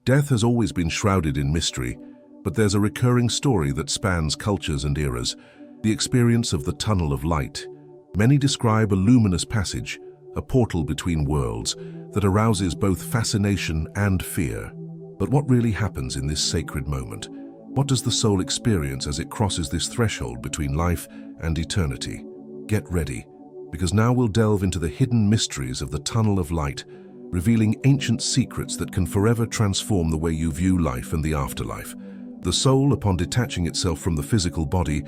Death has always been shrouded in mystery, but there's a recurring story that spans cultures and eras, the experience of the tunnel of light. Many describe a luminous passage, a portal between worlds, that arouses both fascination and fear. But what really happens in this sacred moment? What does the soul experience as it crosses this threshold between life and eternity? Get ready, because now we'll delve into the hidden mysteries of the tunnel of light, revealing ancient secrets that can forever transform the way you view life and the afterlife. The soul, upon detaching itself from the physical body,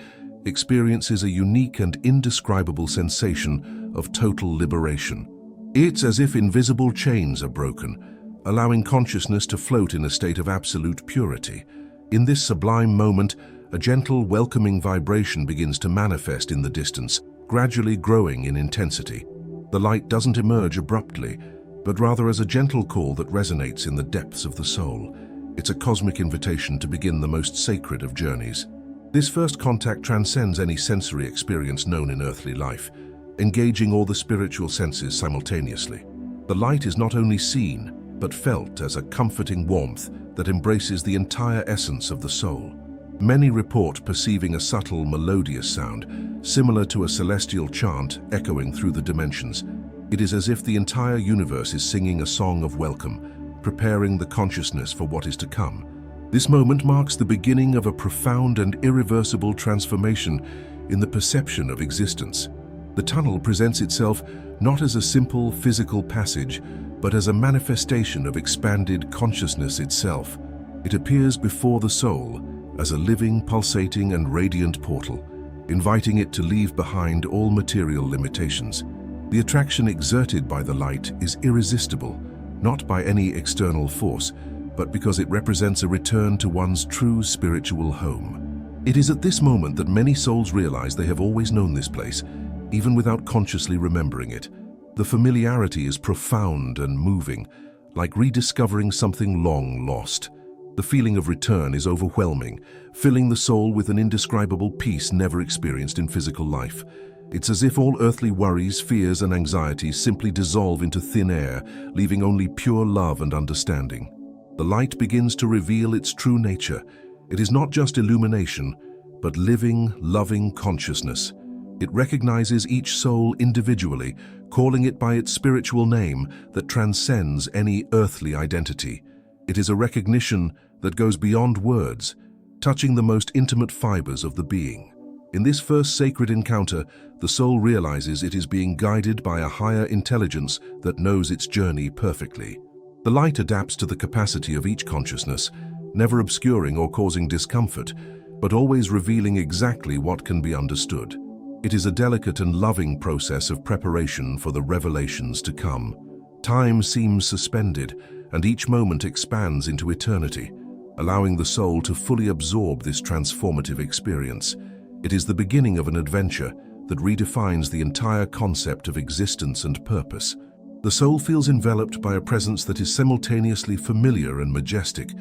experiences a unique and indescribable sensation of total liberation. It's as if invisible chains are broken, allowing consciousness to float in a state of absolute purity. In this sublime moment, a gentle, welcoming vibration begins to manifest in the distance, gradually growing in intensity. The light doesn't emerge abruptly, but rather as a gentle call that resonates in the depths of the soul. It's a cosmic invitation to begin the most sacred of journeys. This first contact transcends any sensory experience known in earthly life, engaging all the spiritual senses simultaneously. The light is not only seen, but felt as a comforting warmth that embraces the entire essence of the soul. Many report perceiving a subtle, melodious sound, similar to a celestial chant echoing through the dimensions. It is as if the entire universe is singing a song of welcome, preparing the consciousness for what is to come. This moment marks the beginning of a profound and irreversible transformation in the perception of existence. The tunnel presents itself not as a simple physical passage, but as a manifestation of expanded consciousness itself. It appears before the soul as a living, pulsating, and radiant portal, inviting it to leave behind all material limitations. The attraction exerted by the light is irresistible, not by any external force, but because it represents a return to one's true spiritual home. It is at this moment that many souls realize they have always known this place, even without consciously remembering it. The familiarity is profound and moving, like rediscovering something long lost. The feeling of return is overwhelming, filling the soul with an indescribable peace never experienced in physical life. It's as if all earthly worries, fears, and anxieties simply dissolve into thin air, leaving only pure love and understanding. The light begins to reveal its true nature. It is not just illumination, but living, loving consciousness. It recognizes each soul individually, calling it by its spiritual name that transcends any earthly identity. It is a recognition that goes beyond words, touching the most intimate fibers of the being. In this first sacred encounter, the soul realizes it is being guided by a higher intelligence that knows its journey perfectly. The light adapts to the capacity of each consciousness, never obscuring or causing discomfort, but always revealing exactly what can be understood. It is a delicate and loving process of preparation for the revelations to come. Time seems suspended, and each moment expands into eternity, allowing the soul to fully absorb this transformative experience. It is the beginning of an adventure that redefines the entire concept of existence and purpose. The soul feels enveloped by a presence that is simultaneously familiar and majestic,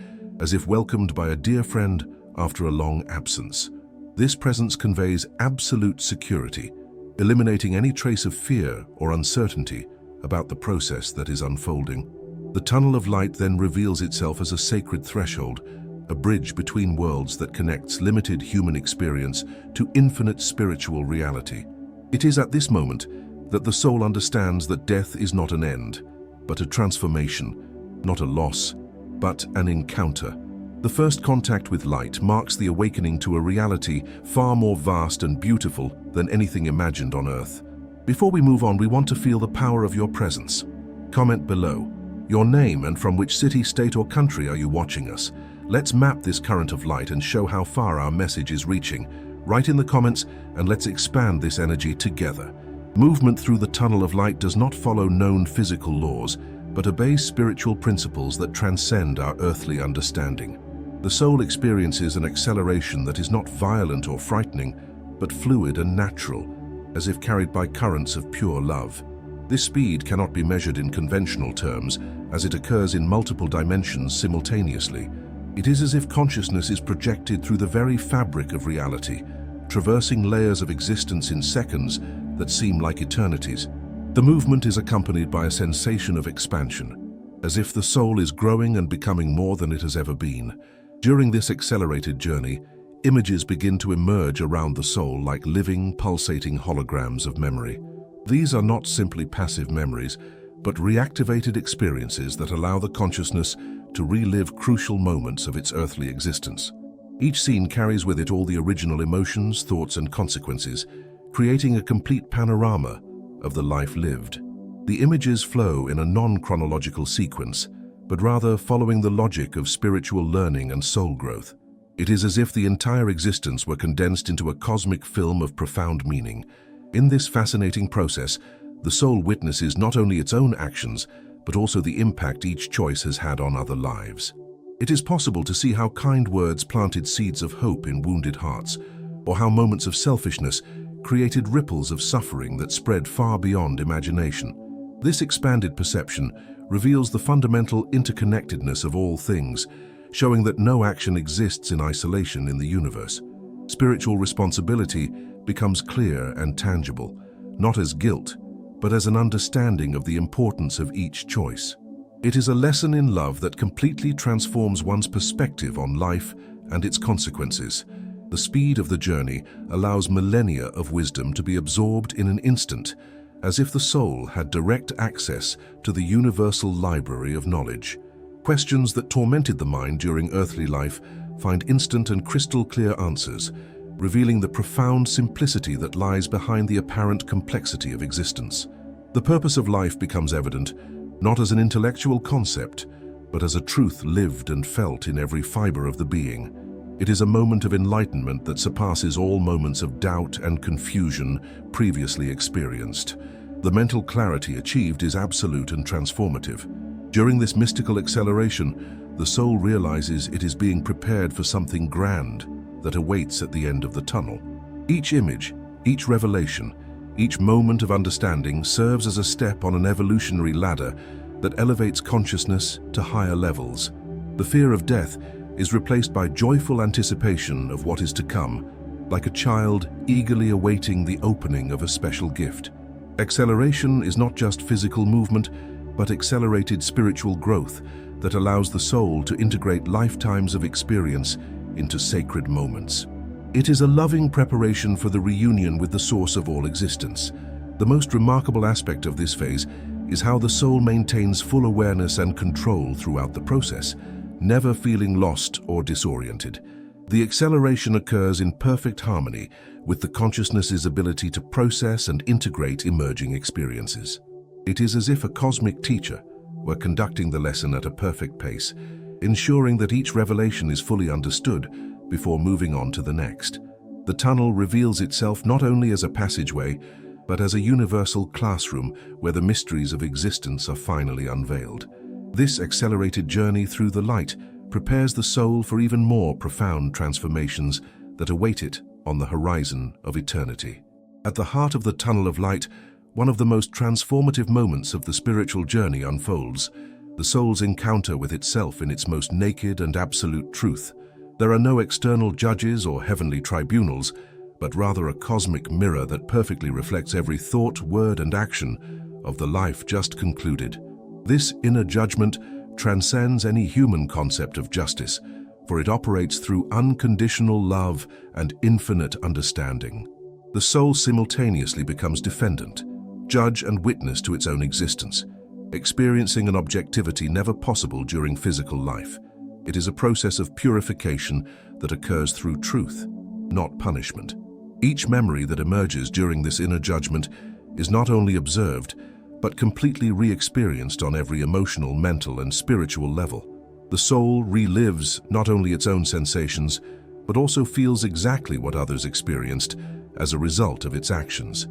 as if welcomed by a dear friend after a long absence. This presence conveys absolute security, eliminating any trace of fear or uncertainty about the process that is unfolding. The tunnel of light then reveals itself as a sacred threshold, a bridge between worlds that connects limited human experience to infinite spiritual reality. It is at this moment that the soul understands that death is not an end, but a transformation, not a loss, but an encounter. The first contact with light marks the awakening to a reality far more vast and beautiful than anything imagined on Earth. Before we move on, we want to feel the power of your presence. Comment below your name and from which city, state, or country are you watching us. Let's map this current of light and show how far our message is reaching. Write in the comments and let's expand this energy together. Movement through the tunnel of light does not follow known physical laws, but obeys spiritual principles that transcend our earthly understanding. The soul experiences an acceleration that is not violent or frightening, but fluid and natural, as if carried by currents of pure love. This speed cannot be measured in conventional terms, as it occurs in multiple dimensions simultaneously. It is as if consciousness is projected through the very fabric of reality, traversing layers of existence in seconds that seem like eternities. The movement is accompanied by a sensation of expansion. as if the soul is growing and becoming more than it has ever been. During this accelerated journey, images begin to emerge around the soul like living, pulsating holograms of memory. These are not simply passive memories, but reactivated experiences that allow the consciousness to relive crucial moments of its earthly existence. Each scene carries with it all the original emotions, thoughts, and consequences, creating a complete panorama of the life lived. The images flow in a non-chronological sequence, but rather following the logic of spiritual learning and soul growth. It is as if the entire existence were condensed into a cosmic film of profound meaning. In this fascinating process, the soul witnesses not only its own actions, but also the impact each choice has had on other lives. It is possible to see how kind words planted seeds of hope in wounded hearts, or how moments of selfishness created ripples of suffering that spread far beyond imagination. This expanded perception reveals the fundamental interconnectedness of all things, showing that no action exists in isolation in the universe. Spiritual responsibility becomes clear and tangible, not as guilt, but as an understanding of the importance of each choice. It is a lesson in love that completely transforms one's perspective on life and its consequences. The speed of the journey allows millennia of wisdom to be absorbed in an instant, as if the soul had direct access to the universal library of knowledge. Questions that tormented the mind during earthly life find instant and crystal clear answers, revealing the profound simplicity that lies behind the apparent complexity of existence. The purpose of life becomes evident, not as an intellectual concept, but as a truth lived and felt in every fiber of the being. It is a moment of enlightenment that surpasses all moments of doubt and confusion previously experienced. The mental clarity achieved is absolute and transformative. During this mystical acceleration, the soul realizes it is being prepared for something grand that awaits at the end of the tunnel. Each image, each revelation, each moment of understanding serves as a step on an evolutionary ladder that elevates consciousness to higher levels. The fear of death is replaced by joyful anticipation of what is to come, like a child eagerly awaiting the opening of a special gift. Acceleration is not just physical movement, but accelerated spiritual growth that allows the soul to integrate lifetimes of experience into sacred moments. It is a loving preparation for the reunion with the source of all existence. The most remarkable aspect of this phase is how the soul maintains full awareness and control throughout the process, never feeling lost or disoriented. The acceleration occurs in perfect harmony with the consciousness's ability to process and integrate emerging experiences. It is as if a cosmic teacher were conducting the lesson at a perfect pace, ensuring that each revelation is fully understood before moving on to the next. The tunnel reveals itself not only as a passageway, but as a universal classroom where the mysteries of existence are finally unveiled. This accelerated journey through the light prepares the soul for even more profound transformations that await it on the horizon of eternity. At the heart of the tunnel of light, one of the most transformative moments of the spiritual journey unfolds, the soul's encounter with itself in its most naked and absolute truth. There are no external judges or heavenly tribunals, but rather a cosmic mirror that perfectly reflects every thought, word, and action of the life just concluded. This inner judgment transcends any human concept of justice, for it operates through unconditional love and infinite understanding. The soul simultaneously becomes defendant, judge, and witness to its own existence, experiencing an objectivity never possible during physical life. It is a process of purification that occurs through truth, not punishment. Each memory that emerges during this inner judgment is not only observed, but completely re-experienced on every emotional, mental, and spiritual level. The soul relives not only its own sensations, but also feels exactly what others experienced as a result of its actions.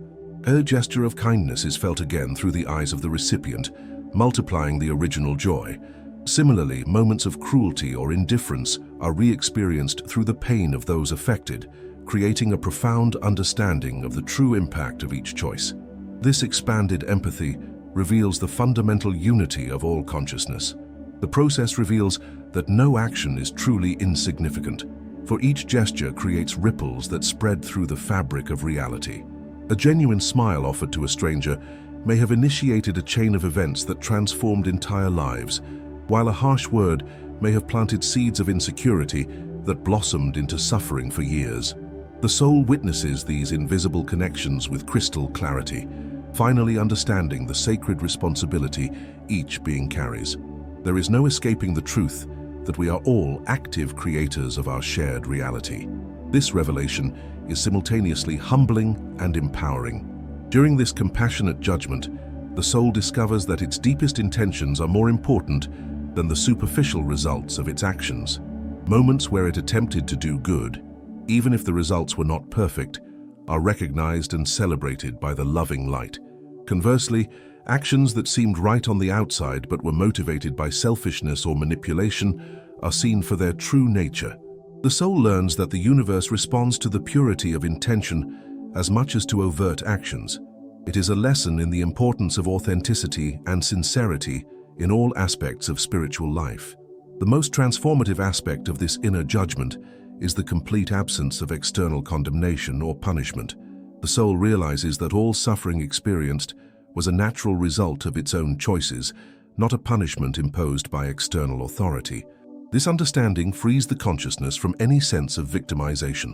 A gesture of kindness is felt again through the eyes of the recipient, multiplying the original joy. Similarly, moments of cruelty or indifference are re-experienced through the pain of those affected, creating a profound understanding of the true impact of each choice. This expanded empathy reveals the fundamental unity of all consciousness. The process reveals that no action is truly insignificant, for each gesture creates ripples that spread through the fabric of reality. A genuine smile offered to a stranger may have initiated a chain of events that transformed entire lives, while a harsh word may have planted seeds of insecurity that blossomed into suffering for years. The soul witnesses these invisible connections with crystal clarity, finally understanding the sacred responsibility each being carries. There is no escaping the truth that we are all active creators of our shared reality. This revelation is simultaneously humbling and empowering. During this compassionate judgment, the soul discovers that its deepest intentions are more important than the superficial results of its actions. Moments where it attempted to do good, even if the results were not perfect, are recognized and celebrated by the loving light. Conversely, actions that seemed right on the outside but were motivated by selfishness or manipulation are seen for their true nature. The soul learns that the universe responds to the purity of intention as much as to overt actions. It is a lesson in the importance of authenticity and sincerity in all aspects of spiritual life. The most transformative aspect of this inner judgment is the complete absence of external condemnation or punishment. The soul realizes that all suffering experienced was a natural result of its own choices, not a punishment imposed by external authority. This understanding frees the consciousness from any sense of victimization,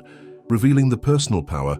revealing the personal power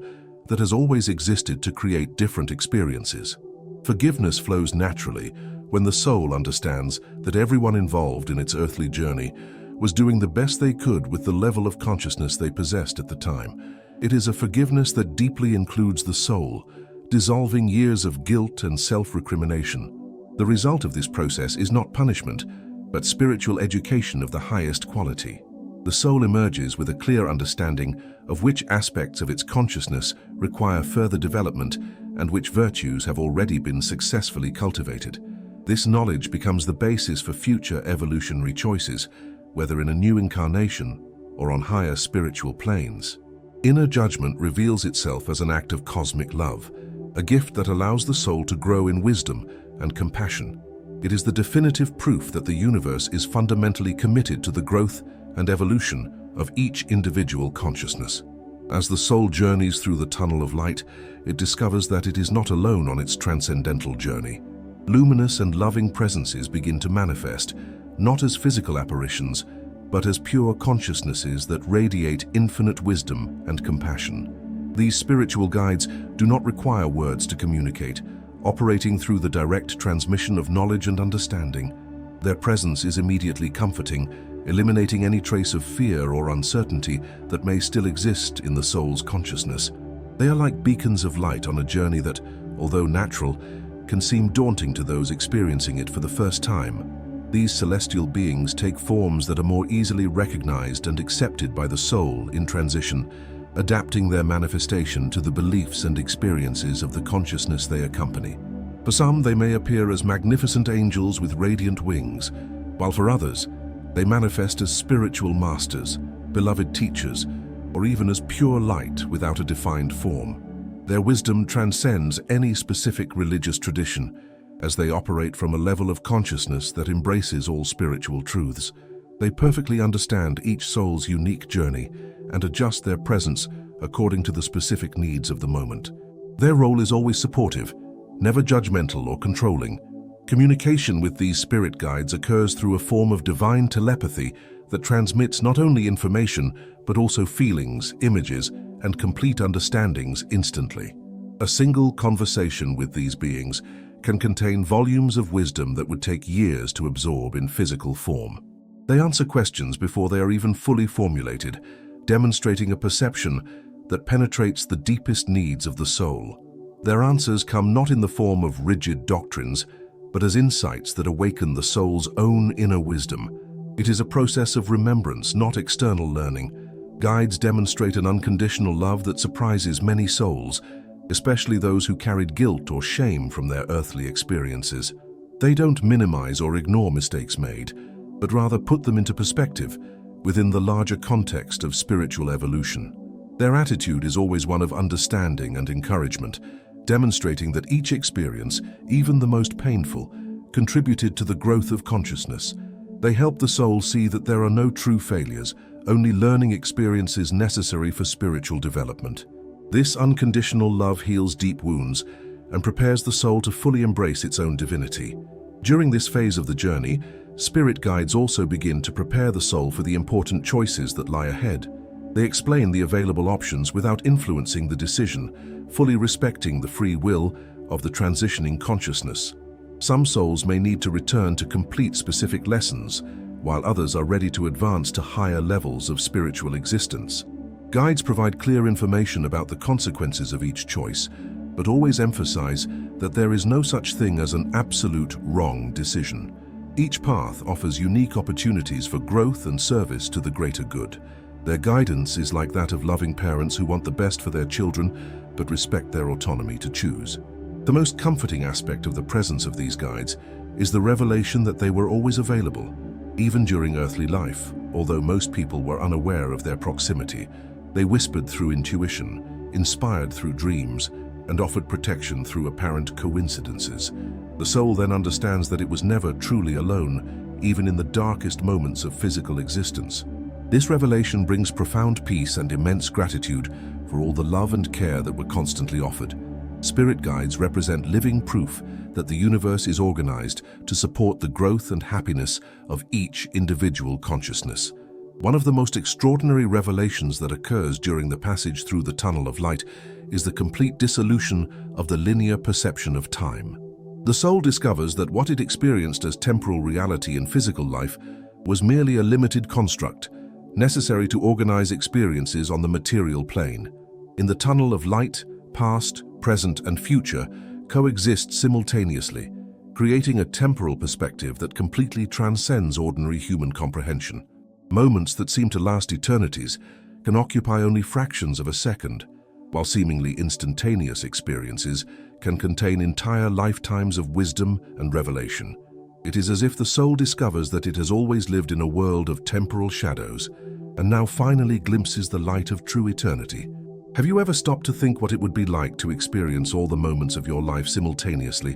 that has always existed to create different experiences. Forgiveness flows naturally when the soul understands that everyone involved in its earthly journey was doing the best they could with the level of consciousness they possessed at the time. It is a forgiveness that deeply includes the soul, dissolving years of guilt and self-recrimination. The result of this process is not punishment, but spiritual education of the highest quality. The soul emerges with a clear understanding of which aspects of its consciousness require further development and which virtues have already been successfully cultivated. This knowledge becomes the basis for future evolutionary choices, whether in a new incarnation or on higher spiritual planes. Inner judgment reveals itself as an act of cosmic love, a gift that allows the soul to grow in wisdom and compassion. It is the definitive proof that the universe is fundamentally committed to the growth and evolution of each individual consciousness. As the soul journeys through the tunnel of light, it discovers that it is not alone on its transcendental journey. Luminous and loving presences begin to manifest, not as physical apparitions, but as pure consciousnesses that radiate infinite wisdom and compassion. These spiritual guides do not require words to communicate, operating through the direct transmission of knowledge and understanding. Their presence is immediately comforting, eliminating any trace of fear or uncertainty that may still exist in the soul's consciousness. They are like beacons of light on a journey that, although natural, can seem daunting to those experiencing it for the first time. These celestial beings take forms that are more easily recognized and accepted by the soul in transition, adapting their manifestation to the beliefs and experiences of the consciousness they accompany. For some, they may appear as magnificent angels with radiant wings, while for others, they manifest as spiritual masters, beloved teachers, or even as pure light without a defined form. Their wisdom transcends any specific religious tradition, as they operate from a level of consciousness that embraces all spiritual truths. They perfectly understand each soul's unique journey and adjust their presence according to the specific needs of the moment. Their role is always supportive, never judgmental or controlling. Communication with these spirit guides occurs through a form of divine telepathy that transmits not only information, but also feelings, images, and complete understandings instantly. A single conversation with these beings can contain volumes of wisdom that would take years to absorb in physical form. They answer questions before they are even fully formulated, demonstrating a perception that penetrates the deepest needs of the soul. Their answers come not in the form of rigid doctrines, but as insights that awaken the soul's own inner wisdom. It is a process of remembrance, not external learning. Guides demonstrate an unconditional love that surprises many souls, especially those who carried guilt or shame from their earthly experiences. They don't minimize or ignore mistakes made, but rather put them into perspective within the larger context of spiritual evolution. Their attitude is always one of understanding and encouragement, demonstrating that each experience, even the most painful, contributed to the growth of consciousness. They help the soul see that there are no true failures, only learning experiences necessary for spiritual development. This unconditional love heals deep wounds, and prepares the soul to fully embrace its own divinity. During this phase of the journey, spirit guides also begin to prepare the soul for the important choices that lie ahead. They explain the available options without influencing the decision, fully respecting the free will of the transitioning consciousness. Some souls may need to return to complete specific lessons, while others are ready to advance to higher levels of spiritual existence. Guides provide clear information about the consequences of each choice, but always emphasize that there is no such thing as an absolute wrong decision. Each path offers unique opportunities for growth and service to the greater good. Their guidance is like that of loving parents who want the best for their children, but respect their autonomy to choose. The most comforting aspect of the presence of these guides is the revelation that they were always available, even during earthly life. Although most people were unaware of their proximity, they whispered through intuition, inspired through dreams, and offered protection through apparent coincidences. The soul then understands that it was never truly alone, even in the darkest moments of physical existence. This revelation brings profound peace and immense gratitude for all the love and care that were constantly offered. Spirit guides represent living proof that the universe is organized to support the growth and happiness of each individual consciousness. One of the most extraordinary revelations that occurs during the passage through the tunnel of light is the complete dissolution of the linear perception of time. The soul discovers that what it experienced as temporal reality in physical life was merely a limited construct, necessary to organize experiences on the material plane. In the tunnel of light, past, present, and future coexist simultaneously, creating a temporal perspective that completely transcends ordinary human comprehension. Moments that seem to last eternities can occupy only fractions of a second, while seemingly instantaneous experiences can contain entire lifetimes of wisdom and revelation. It is as if the soul discovers that it has always lived in a world of temporal shadows and now finally glimpses the light of true eternity. Have you ever stopped to think what it would be like to experience all the moments of your life simultaneously,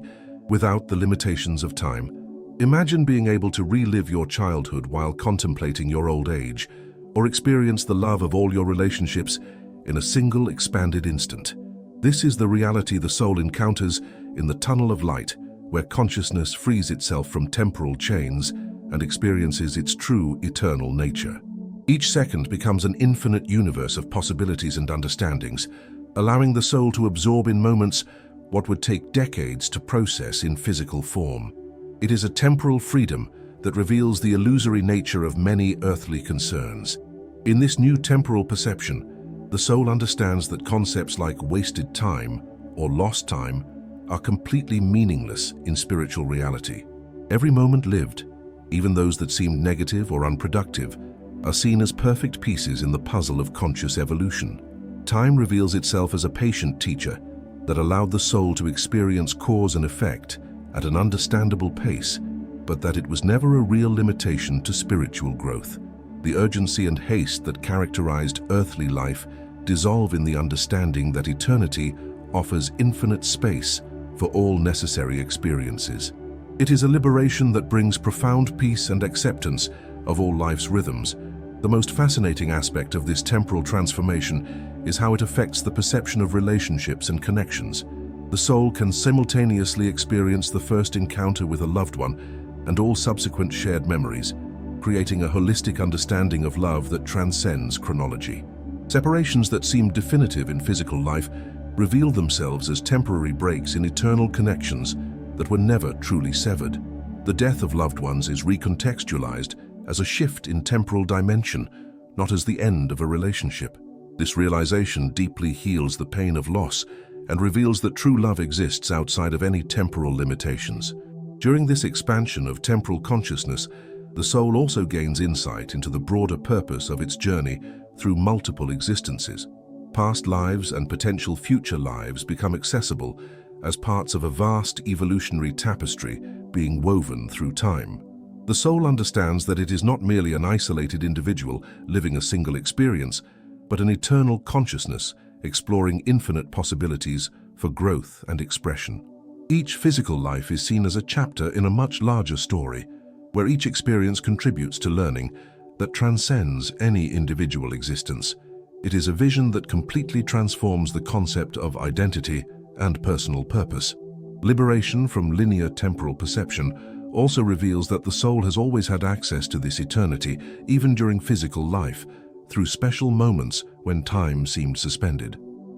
without the limitations of time? Imagine being able to relive your childhood while contemplating your old age, or experience the love of all your relationships in a single expanded instant. This is the reality the soul encounters in the tunnel of light, where consciousness frees itself from temporal chains and experiences its true eternal nature. Each second becomes an infinite universe of possibilities and understandings, allowing the soul to absorb in moments what would take decades to process in physical form. It is a temporal freedom that reveals the illusory nature of many earthly concerns. In this new temporal perception, the soul understands that concepts like wasted time or lost time are completely meaningless in spiritual reality. Every moment lived, even those that seemed negative or unproductive, are seen as perfect pieces in the puzzle of conscious evolution. Time reveals itself as a patient teacher that allowed the soul to experience cause and effect at an understandable pace, but that it was never a real limitation to spiritual growth. The urgency and haste that characterized earthly life dissolve in the understanding that eternity offers infinite space for all necessary experiences. It is a liberation that brings profound peace and acceptance of all life's rhythms. The most fascinating aspect of this temporal transformation is how it affects the perception of relationships and connections. The soul can simultaneously experience the first encounter with a loved one and all subsequent shared memories, creating a holistic understanding of love that transcends chronology. Separations that seem definitive in physical life reveal themselves as temporary breaks in eternal connections that were never truly severed. The death of loved ones is recontextualized as a shift in temporal dimension, not as the end of a relationship. This realization deeply heals the pain of loss and reveals that true love exists outside of any temporal limitations. During this expansion of temporal consciousness, the soul also gains insight into the broader purpose of its journey through multiple existences. Past lives and potential future lives become accessible as parts of a vast evolutionary tapestry being woven through time. The soul understands that it is not merely an isolated individual living a single experience, but an eternal consciousness exploring infinite possibilities for growth and expression. Each physical life is seen as a chapter in a much larger story, where each experience contributes to learning that transcends any individual existence. It is a vision that completely transforms the concept of identity and personal purpose. Liberation from linear temporal perception also reveals that the soul has always had access to this eternity, even during physical life, through special moments when time seemed suspended.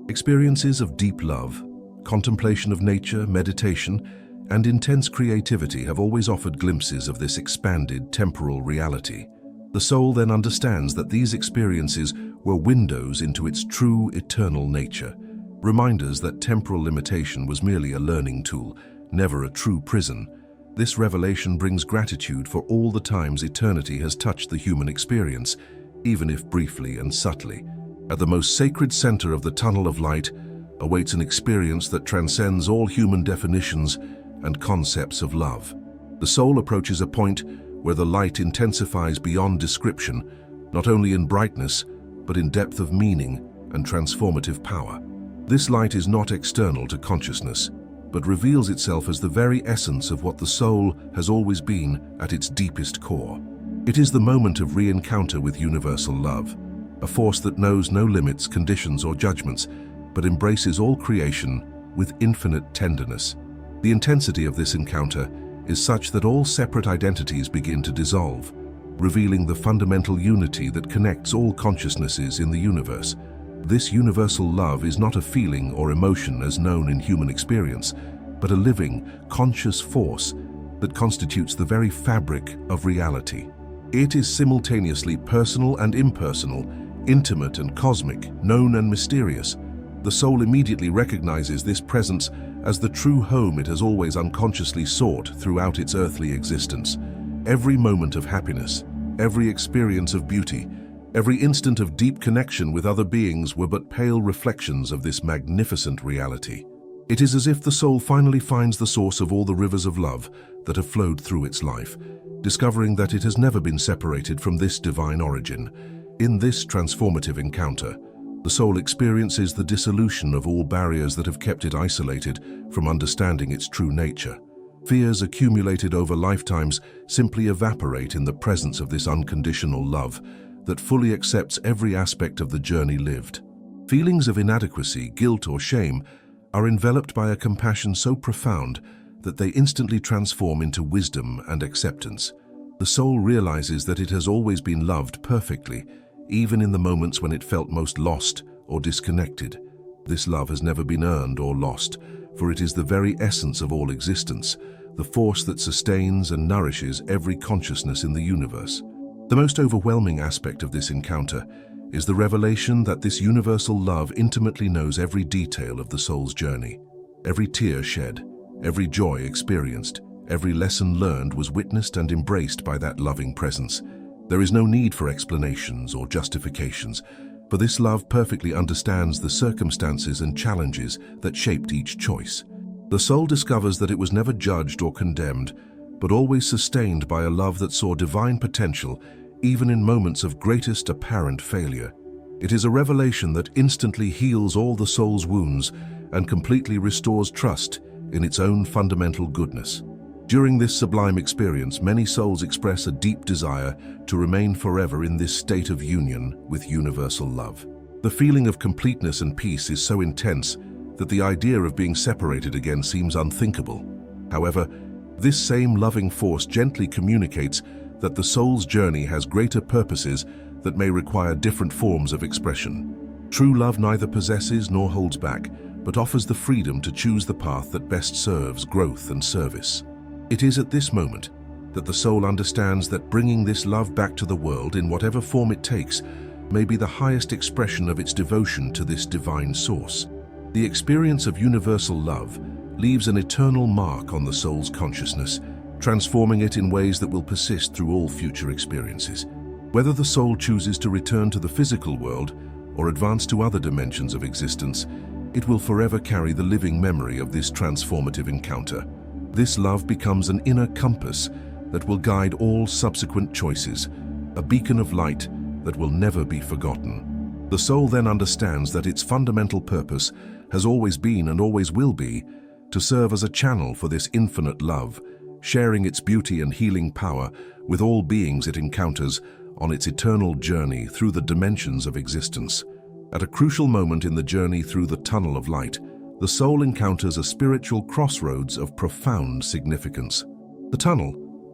Experiences of deep love, contemplation of nature, meditation, and intense creativity have always offered glimpses of this expanded temporal reality. The soul then understands that these experiences were windows into its true eternal nature, reminders that temporal limitation was merely a learning tool, never a true prison. This revelation brings gratitude for all the times eternity has touched the human experience, even if briefly and subtly. At the most sacred center of the tunnel of light awaits an experience that transcends all human definitions and concepts of love. The soul approaches a point where the light intensifies beyond description, not only in brightness, but in depth of meaning and transformative power. This light is not external to consciousness, but reveals itself as the very essence of what the soul has always been at its deepest core. It is the moment of re-encounter with universal love, a force that knows no limits, conditions, or judgments, but embraces all creation with infinite tenderness. The intensity of this encounter is such that all separate identities begin to dissolve, revealing the fundamental unity that connects all consciousnesses in the universe. This universal love is not a feeling or emotion as known in human experience, but a living, conscious force that constitutes the very fabric of reality. It is simultaneously personal and impersonal, intimate and cosmic, known and mysterious. The soul immediately recognizes this presence as the true home it has always unconsciously sought throughout its earthly existence. Every moment of happiness, every experience of beauty, every instant of deep connection with other beings were but pale reflections of this magnificent reality. It is as if the soul finally finds the source of all the rivers of love that have flowed through its life, discovering that it has never been separated from this divine origin. In this transformative encounter, the soul experiences the dissolution of all barriers that have kept it isolated from understanding its true nature. Fears accumulated over lifetimes simply evaporate in the presence of this unconditional love that fully accepts every aspect of the journey lived. Feelings of inadequacy, guilt, or shame are enveloped by a compassion so profound that they instantly transform into wisdom and acceptance. The soul realizes that it has always been loved perfectly, even in the moments when it felt most lost or disconnected. This love has never been earned or lost, for it is the very essence of all existence, the force that sustains and nourishes every consciousness in the universe. The most overwhelming aspect of this encounter is the revelation that this universal love intimately knows every detail of the soul's journey. Every tear shed, every joy experienced, every lesson learned was witnessed and embraced by that loving presence. There is no need for explanations or justifications, for this love perfectly understands the circumstances and challenges that shaped each choice. The soul discovers that it was never judged or condemned, but always sustained by a love that saw divine potential, even in moments of greatest apparent failure. It is a revelation that instantly heals all the soul's wounds and completely restores trust in its own fundamental goodness. During this sublime experience, many souls express a deep desire to remain forever in this state of union with universal love. The feeling of completeness and peace is so intense that the idea of being separated again seems unthinkable. However, this same loving force gently communicates that the soul's journey has greater purposes that may require different forms of expression. True love neither possesses nor holds back, but offers the freedom to choose the path that best serves growth and service. It is at this moment that the soul understands that bringing this love back to the world in whatever form it takes may be the highest expression of its devotion to this divine source. The experience of universal love leaves an eternal mark on the soul's consciousness, transforming it in ways that will persist through all future experiences. Whether the soul chooses to return to the physical world or advance to other dimensions of existence, it will forever carry the living memory of this transformative encounter. This love becomes an inner compass that will guide all subsequent choices, a beacon of light that will never be forgotten. The soul then understands that its fundamental purpose has always been and always will be to serve as a channel for this infinite love, sharing its beauty and healing power with all beings it encounters on its eternal journey through the dimensions of existence. At a crucial moment in the journey through the tunnel of light, the soul encounters a spiritual crossroads of profound significance. The tunnel,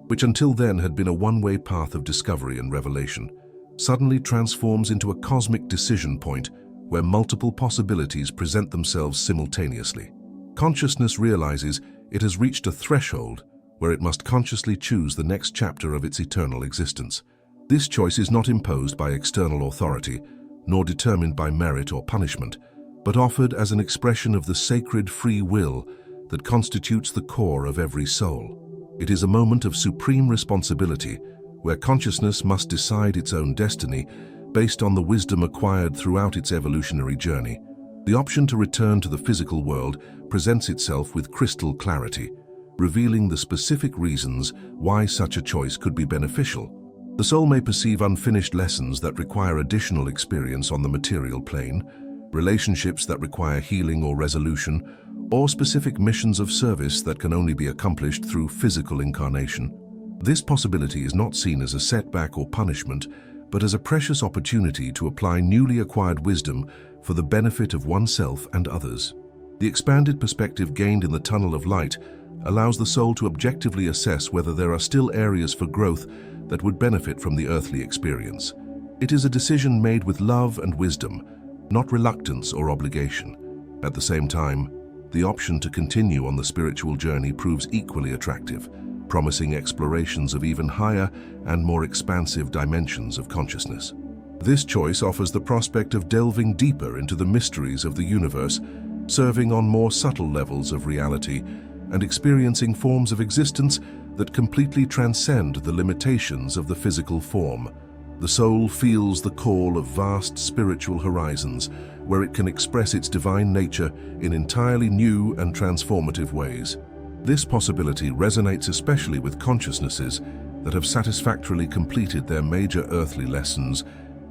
which until then had been a one-way path of discovery and revelation, suddenly transforms into a cosmic decision point where multiple possibilities present themselves simultaneously. Consciousness realizes it has reached a threshold where it must consciously choose the next chapter of its eternal existence. This choice is not imposed by external authority, nor determined by merit or punishment, but offered as an expression of the sacred free will that constitutes the core of every soul. It is a moment of supreme responsibility where consciousness must decide its own destiny based on the wisdom acquired throughout its evolutionary journey. The option to return to the physical world presents itself with crystal clarity, revealing the specific reasons why such a choice could be beneficial. The soul may perceive unfinished lessons that require additional experience on the material plane, relationships that require healing or resolution, or specific missions of service that can only be accomplished through physical incarnation. This possibility is not seen as a setback or punishment, but as a precious opportunity to apply newly acquired wisdom for the benefit of oneself and others. The expanded perspective gained in the tunnel of light allows the soul to objectively assess whether there are still areas for growth that would benefit from the earthly experience. It is a decision made with love and wisdom, not reluctance or obligation. At the same time, the option to continue on the spiritual journey proves equally attractive, promising explorations of even higher and more expansive dimensions of consciousness. This choice offers the prospect of delving deeper into the mysteries of the universe, serving on more subtle levels of reality, and experiencing forms of existence that completely transcend the limitations of the physical form. The soul feels the call of vast spiritual horizons, where it can express its divine nature in entirely new and transformative ways. This possibility resonates especially with consciousnesses that have satisfactorily completed their major earthly lessons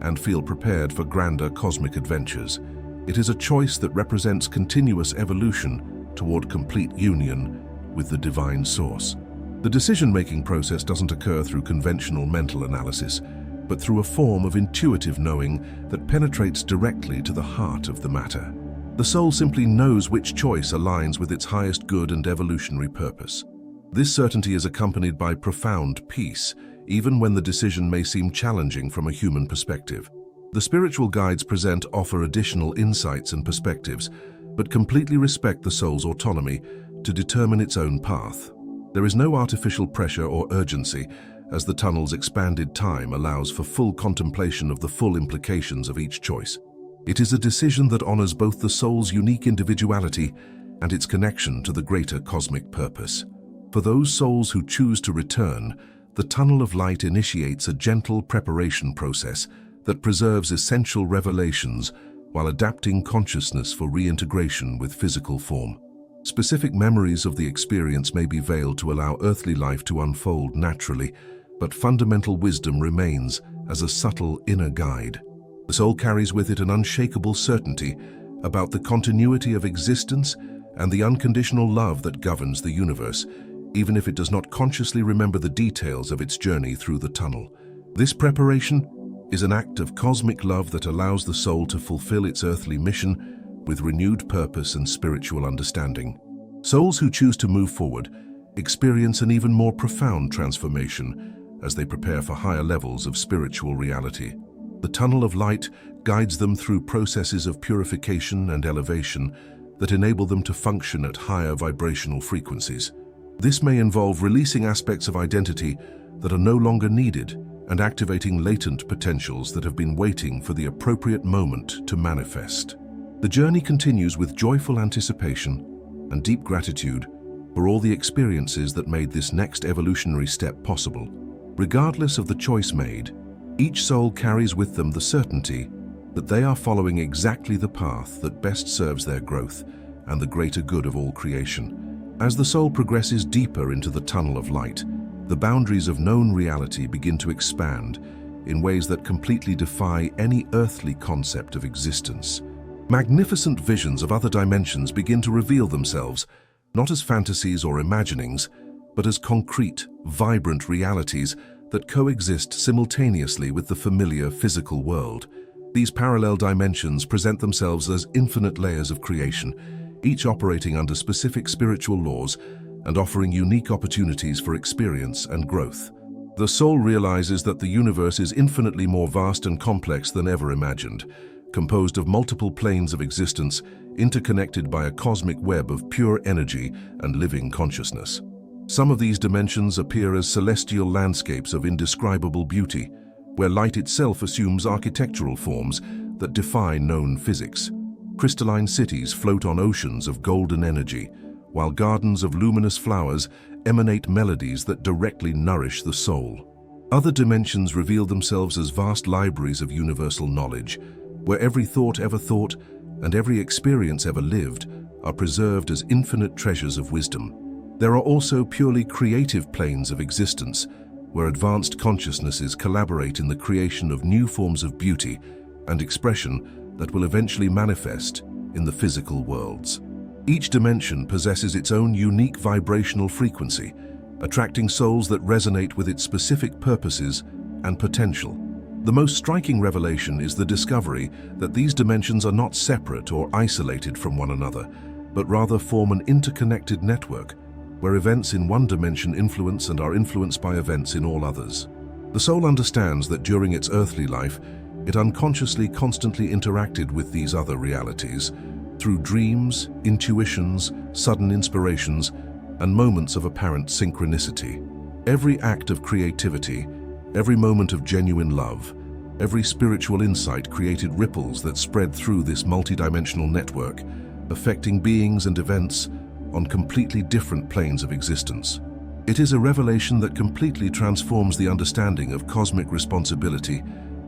and feel prepared for grander cosmic adventures. It is a choice that represents continuous evolution toward complete union with the divine source. The decision-making process doesn't occur through conventional mental analysis, but through a form of intuitive knowing that penetrates directly to the heart of the matter. The soul simply knows which choice aligns with its highest good and evolutionary purpose. This certainty is accompanied by profound peace, even when the decision may seem challenging from a human perspective. The spiritual guides present offer additional insights and perspectives, but completely respect the soul's autonomy to determine its own path. There is no artificial pressure or urgency, as the tunnel's expanded time allows for full contemplation of the full implications of each choice. It is a decision that honors both the soul's unique individuality and its connection to the greater cosmic purpose. For those souls who choose to return, the tunnel of light initiates a gentle preparation process that preserves essential revelations while adapting consciousness for reintegration with physical form. Specific memories of the experience may be veiled to allow earthly life to unfold naturally, but fundamental wisdom remains as a subtle inner guide. The soul carries with it an unshakable certainty about the continuity of existence and the unconditional love that governs the universe, even if it does not consciously remember the details of its journey through the tunnel. This preparation is an act of cosmic love that allows the soul to fulfill its earthly mission with renewed purpose and spiritual understanding. Souls who choose to move forward experience an even more profound transformation as they prepare for higher levels of spiritual reality. The tunnel of light guides them through processes of purification and elevation that enable them to function at higher vibrational frequencies. This may involve releasing aspects of identity that are no longer needed and activating latent potentials that have been waiting for the appropriate moment to manifest. The journey continues with joyful anticipation and deep gratitude for all the experiences that made this next evolutionary step possible. Regardless of the choice made, each soul carries with them the certainty that they are following exactly the path that best serves their growth and the greater good of all creation. As the soul progresses deeper into the tunnel of light, the boundaries of known reality begin to expand in ways that completely defy any earthly concept of existence. Magnificent visions of other dimensions begin to reveal themselves, not as fantasies or imaginings, but as concrete, vibrant realities that coexist simultaneously with the familiar physical world. These parallel dimensions present themselves as infinite layers of creation, each operating under specific spiritual laws and offering unique opportunities for experience and growth. The soul realizes that the universe is infinitely more vast and complex than ever imagined, composed of multiple planes of existence, interconnected by a cosmic web of pure energy and living consciousness. Some of these dimensions appear as celestial landscapes of indescribable beauty, where light itself assumes architectural forms that defy known physics. Crystalline cities float on oceans of golden energy, while gardens of luminous flowers emanate melodies that directly nourish the soul. Other dimensions reveal themselves as vast libraries of universal knowledge, where every thought ever thought and every experience ever lived are preserved as infinite treasures of wisdom. There are also purely creative planes of existence, where advanced consciousnesses collaborate in the creation of new forms of beauty and expression that will eventually manifest in the physical worlds. Each dimension possesses its own unique vibrational frequency, attracting souls that resonate with its specific purposes and potential. The most striking revelation is the discovery that these dimensions are not separate or isolated from one another, but rather form an interconnected network, where events in one dimension influence and are influenced by events in all others. The soul understands that during its earthly life, it unconsciously constantly interacted with these other realities through dreams, intuitions, sudden inspirations, and moments of apparent synchronicity. Every act of creativity, every moment of genuine love, every spiritual insight created ripples that spread through this multidimensional network, affecting beings and events on completely different planes of existence. It is a revelation that completely transforms the understanding of cosmic responsibility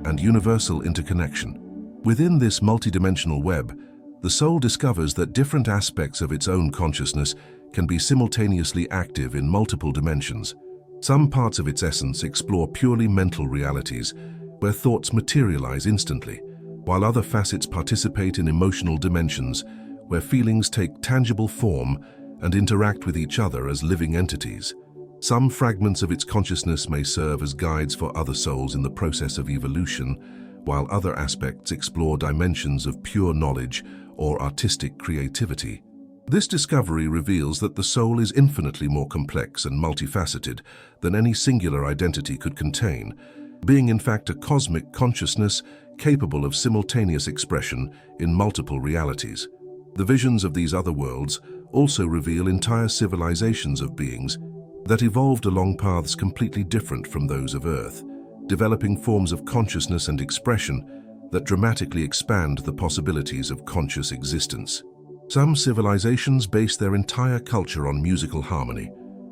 and universal interconnection. Within this multidimensional web, the soul discovers that different aspects of its own consciousness can be simultaneously active in multiple dimensions. Some parts of its essence explore purely mental realities, where thoughts materialize instantly, while other facets participate in emotional dimensions, where feelings take tangible form and interact with each other as living entities. Some fragments of its consciousness may serve as guides for other souls in the process of evolution, while other aspects explore dimensions of pure knowledge or artistic creativity. This discovery reveals that the soul is infinitely more complex and multifaceted than any singular identity could contain, being in fact a cosmic consciousness capable of simultaneous expression in multiple realities. The visions of these other worlds also reveal entire civilizations of beings that evolved along paths completely different from those of Earth, developing forms of consciousness and expression that dramatically expand the possibilities of conscious existence. Some civilizations base their entire culture on musical harmony,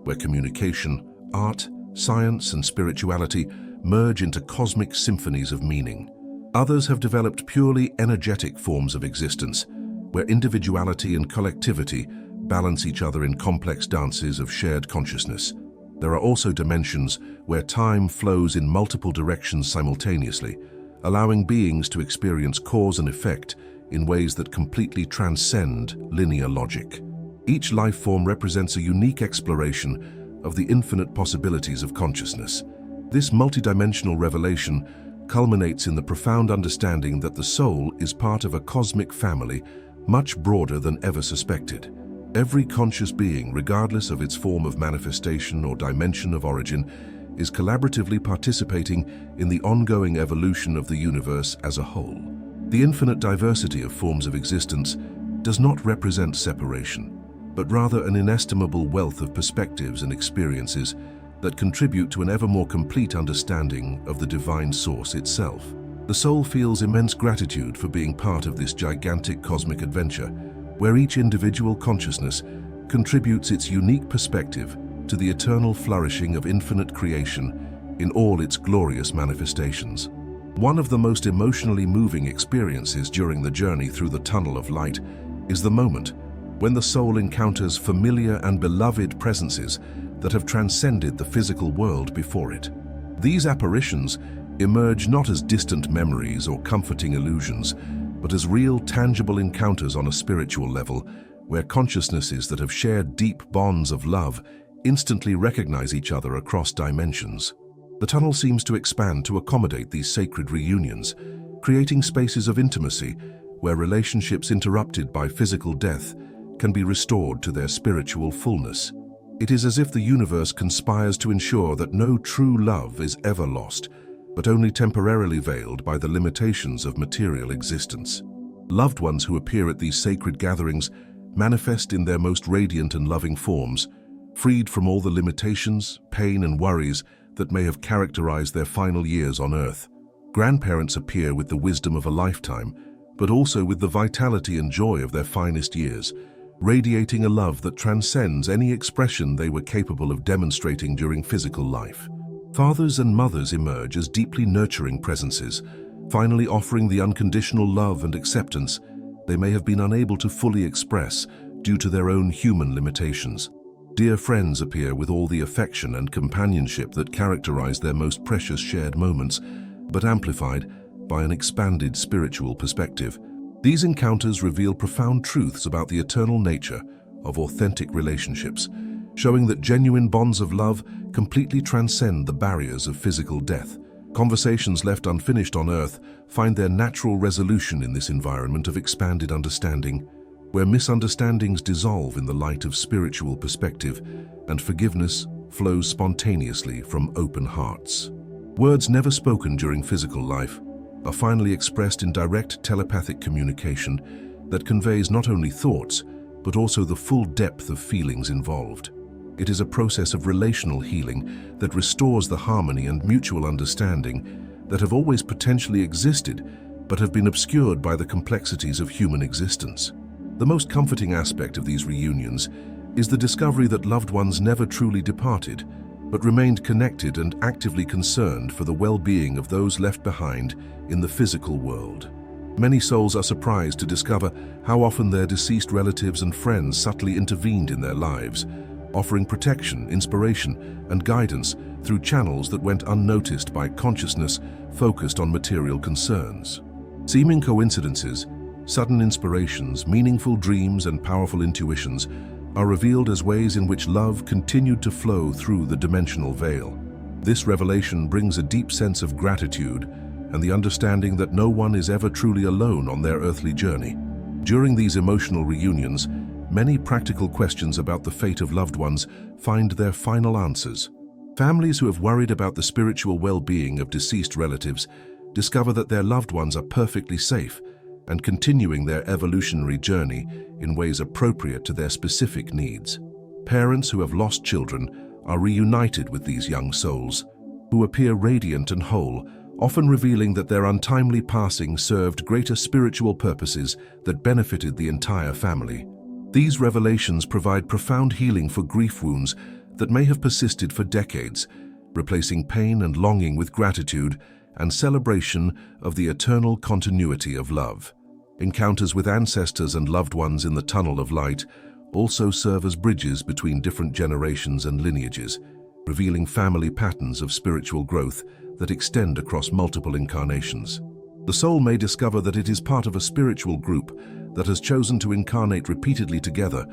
where communication, art, science, and spirituality merge into cosmic symphonies of meaning. Others have developed purely energetic forms of existence, where individuality and collectivity balance each other in complex dances of shared consciousness. There are also dimensions where time flows in multiple directions simultaneously, allowing beings to experience cause and effect in ways that completely transcend linear logic. Each life form represents a unique exploration of the infinite possibilities of consciousness. This multidimensional revelation culminates in the profound understanding that the soul is part of a cosmic family much broader than ever suspected. Every conscious being, regardless of its form of manifestation or dimension of origin, is collaboratively participating in the ongoing evolution of the universe as a whole. The infinite diversity of forms of existence does not represent separation, but rather an inestimable wealth of perspectives and experiences that contribute to an ever more complete understanding of the divine source itself. The soul feels immense gratitude for being part of this gigantic cosmic adventure, where each individual consciousness contributes its unique perspective to the eternal flourishing of infinite creation in all its glorious manifestations. One of the most emotionally moving experiences during the journey through the tunnel of light is the moment when the soul encounters familiar and beloved presences that have transcended the physical world before it. These apparitions emerge not as distant memories or comforting illusions, but as real, tangible encounters on a spiritual level, where consciousnesses that have shared deep bonds of love instantly recognize each other across dimensions. The tunnel seems to expand to accommodate these sacred reunions, creating spaces of intimacy where relationships interrupted by physical death can be restored to their spiritual fullness. It is as if the universe conspires to ensure that no true love is ever lost, but only temporarily veiled by the limitations of material existence. Loved ones who appear at these sacred gatherings manifest in their most radiant and loving forms, freed from all the limitations, pain, and worries that may have characterized their final years on Earth. Grandparents appear with the wisdom of a lifetime, but also with the vitality and joy of their finest years, radiating a love that transcends any expression they were capable of demonstrating during physical life. Fathers and mothers emerge as deeply nurturing presences, finally offering the unconditional love and acceptance they may have been unable to fully express due to their own human limitations. Dear friends appear with all the affection and companionship that characterize their most precious shared moments, but amplified by an expanded spiritual perspective. These encounters reveal profound truths about the eternal nature of authentic relationships, showing that genuine bonds of love completely transcend the barriers of physical death. Conversations left unfinished on Earth find their natural resolution in this environment of expanded understanding, where misunderstandings dissolve in the light of spiritual perspective and forgiveness flows spontaneously from open hearts. Words never spoken during physical life are finally expressed in direct telepathic communication that conveys not only thoughts, but also the full depth of feelings involved. It is a process of relational healing that restores the harmony and mutual understanding that have always potentially existed, but have been obscured by the complexities of human existence. The most comforting aspect of these reunions is the discovery that loved ones never truly departed, but remained connected and actively concerned for the well-being of those left behind in the physical world. Many souls are surprised to discover how often their deceased relatives and friends subtly intervened in their lives, offering protection, inspiration, and guidance through channels that went unnoticed by consciousness focused on material concerns. Seeming coincidences, sudden inspirations, meaningful dreams, and powerful intuitions are revealed as ways in which love continued to flow through the dimensional veil. This revelation brings a deep sense of gratitude and the understanding that no one is ever truly alone on their earthly journey. During these emotional reunions, many practical questions about the fate of loved ones find their final answers. Families who have worried about the spiritual well-being of deceased relatives discover that their loved ones are perfectly safe and continuing their evolutionary journey in ways appropriate to their specific needs. Parents who have lost children are reunited with these young souls, who appear radiant and whole, often revealing that their untimely passing served greater spiritual purposes that benefited the entire family. These revelations provide profound healing for grief wounds that may have persisted for decades, replacing pain and longing with gratitude and celebration of the eternal continuity of love. Encounters with ancestors and loved ones in the tunnel of light also serve as bridges between different generations and lineages, revealing family patterns of spiritual growth that extend across multiple incarnations. The soul may discover that it is part of a spiritual group that has chosen to incarnate repeatedly together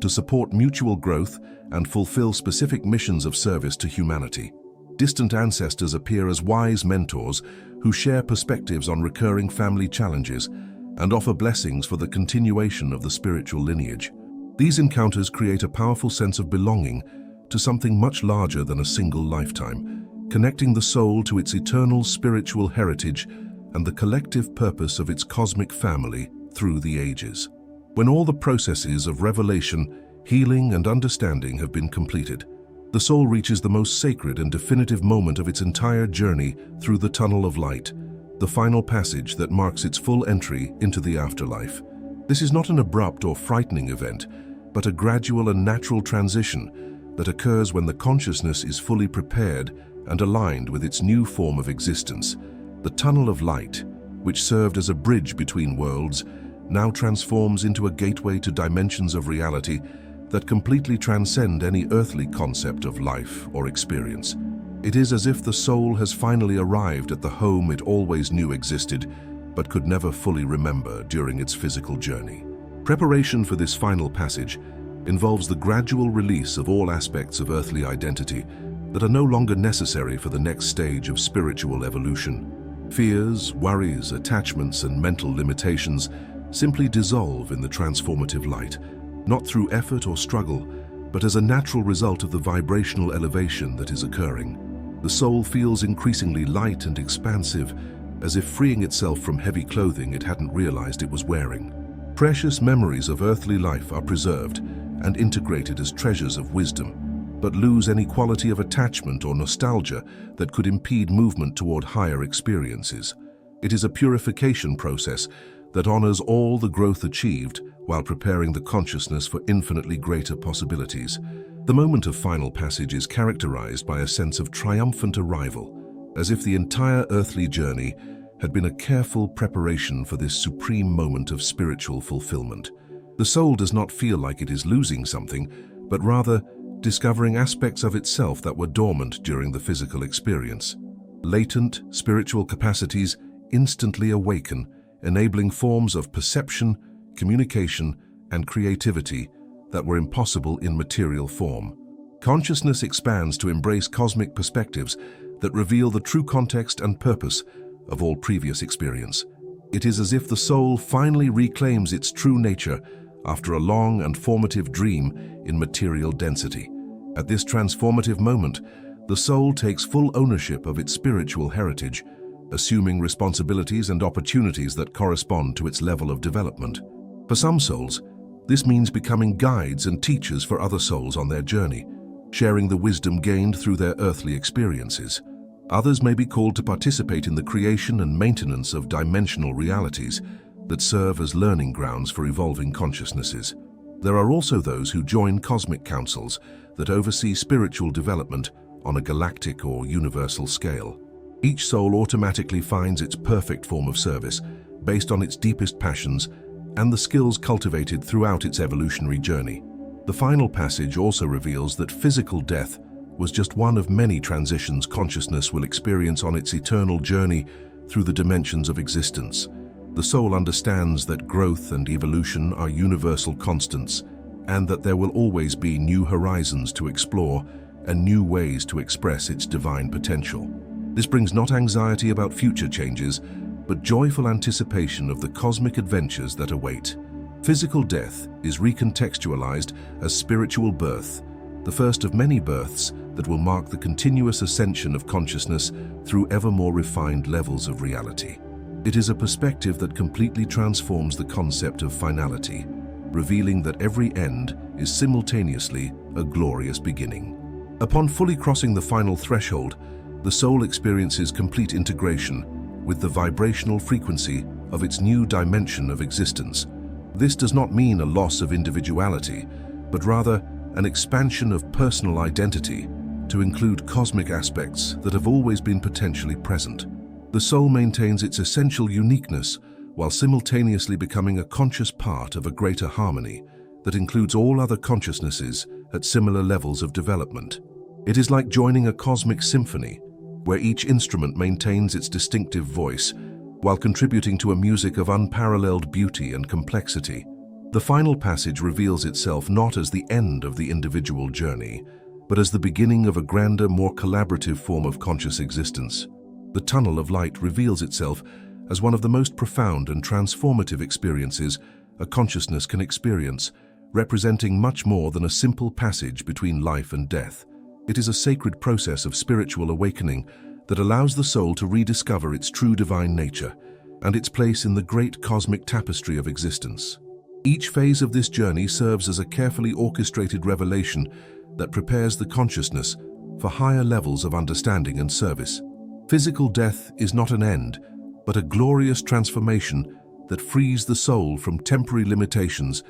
to support mutual growth and fulfill specific missions of service to humanity. Distant ancestors appear as wise mentors who share perspectives on recurring family challenges and offer blessings for the continuation of the spiritual lineage. These encounters create a powerful sense of belonging to something much larger than a single lifetime, connecting the soul to its eternal spiritual heritage and the collective purpose of its cosmic family through the ages. When all the processes of revelation, healing, and understanding have been completed, the soul reaches the most sacred and definitive moment of its entire journey through the tunnel of light, the final passage that marks its full entry into the afterlife. This is not an abrupt or frightening event, but a gradual and natural transition that occurs when the consciousness is fully prepared and aligned with its new form of existence. The tunnel of light, which served as a bridge between worlds, now transforms into a gateway to dimensions of reality that completely transcend any earthly concept of life or experience. It is as if the soul has finally arrived at the home it always knew existed, but could never fully remember during its physical journey. Preparation for this final passage involves the gradual release of all aspects of earthly identity that are no longer necessary for the next stage of spiritual evolution. Fears, worries, attachments, and mental limitations simply dissolve in the transformative light, not through effort or struggle, but as a natural result of the vibrational elevation that is occurring. The soul feels increasingly light and expansive, as if freeing itself from heavy clothing it hadn't realized it was wearing. Precious memories of earthly life are preserved and integrated as treasures of wisdom, but lose any quality of attachment or nostalgia that could impede movement toward higher experiences. It is a purification process that honors all the growth achieved while preparing the consciousness for infinitely greater possibilities. The moment of final passage is characterized by a sense of triumphant arrival, as if the entire earthly journey had been a careful preparation for this supreme moment of spiritual fulfillment. The soul does not feel like it is losing something, but rather discovering aspects of itself that were dormant during the physical experience. Latent spiritual capacities instantly awaken, enabling forms of perception, communication, and creativity that were impossible in material form. Consciousness expands to embrace cosmic perspectives that reveal the true context and purpose of all previous experience. It is as if the soul finally reclaims its true nature after a long and formative dream in material density. At this transformative moment, the soul takes full ownership of its spiritual heritage, assuming responsibilities and opportunities that correspond to its level of development. For some souls, this means becoming guides and teachers for other souls on their journey, sharing the wisdom gained through their earthly experiences. Others may be called to participate in the creation and maintenance of dimensional realities that serve as learning grounds for evolving consciousnesses. There are also those who join cosmic councils that oversee spiritual development on a galactic or universal scale. Each soul automatically finds its perfect form of service based on its deepest passions and the skills cultivated throughout its evolutionary journey. The final passage also reveals that physical death was just one of many transitions consciousness will experience on its eternal journey through the dimensions of existence. The soul understands that growth and evolution are universal constants, and that there will always be new horizons to explore and new ways to express its divine potential. This brings not anxiety about future changes, but joyful anticipation of the cosmic adventures that await. Physical death is recontextualized as spiritual birth, the first of many births that will mark the continuous ascension of consciousness through ever more refined levels of reality. It is a perspective that completely transforms the concept of finality, revealing that every end is simultaneously a glorious beginning. Upon fully crossing the final threshold, the soul experiences complete integration with the vibrational frequency of its new dimension of existence. This does not mean a loss of individuality, but rather an expansion of personal identity to include cosmic aspects that have always been potentially present. The soul maintains its essential uniqueness while simultaneously becoming a conscious part of a greater harmony that includes all other consciousnesses at similar levels of development. It is like joining a cosmic symphony, where each instrument maintains its distinctive voice while contributing to a music of unparalleled beauty and complexity. The final passage reveals itself not as the end of the individual journey, but as the beginning of a grander, more collaborative form of conscious existence. The tunnel of light reveals itself as one of the most profound and transformative experiences a consciousness can experience, representing much more than a simple passage between life and death. It is a sacred process of spiritual awakening that allows the soul to rediscover its true divine nature and its place in the great cosmic tapestry of existence. Each phase of this journey serves as a carefully orchestrated revelation that prepares the consciousness for higher levels of understanding and service. Physical death is not an end, but a glorious transformation that frees the soul from temporary limitations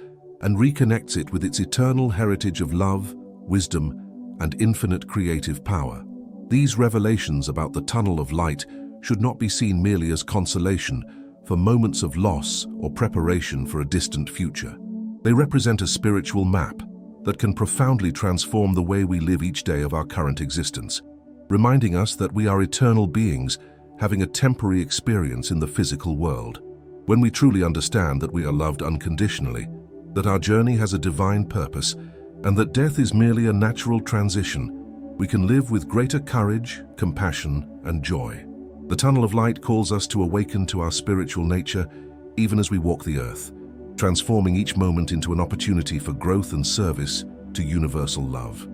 and reconnects it with its eternal heritage of love, wisdom, and infinite creative power. These revelations about the tunnel of light should not be seen merely as consolation for moments of loss or preparation for a distant future. They represent a spiritual map that can profoundly transform the way we live each day of our current existence, reminding us that we are eternal beings having a temporary experience in the physical world. When we truly understand that we are loved unconditionally, that our journey has a divine purpose, and that death is merely a natural transition, we can live with greater courage, compassion, and joy. The tunnel of light calls us to awaken to our spiritual nature even as we walk the earth, transforming each moment into an opportunity for growth and service to universal love.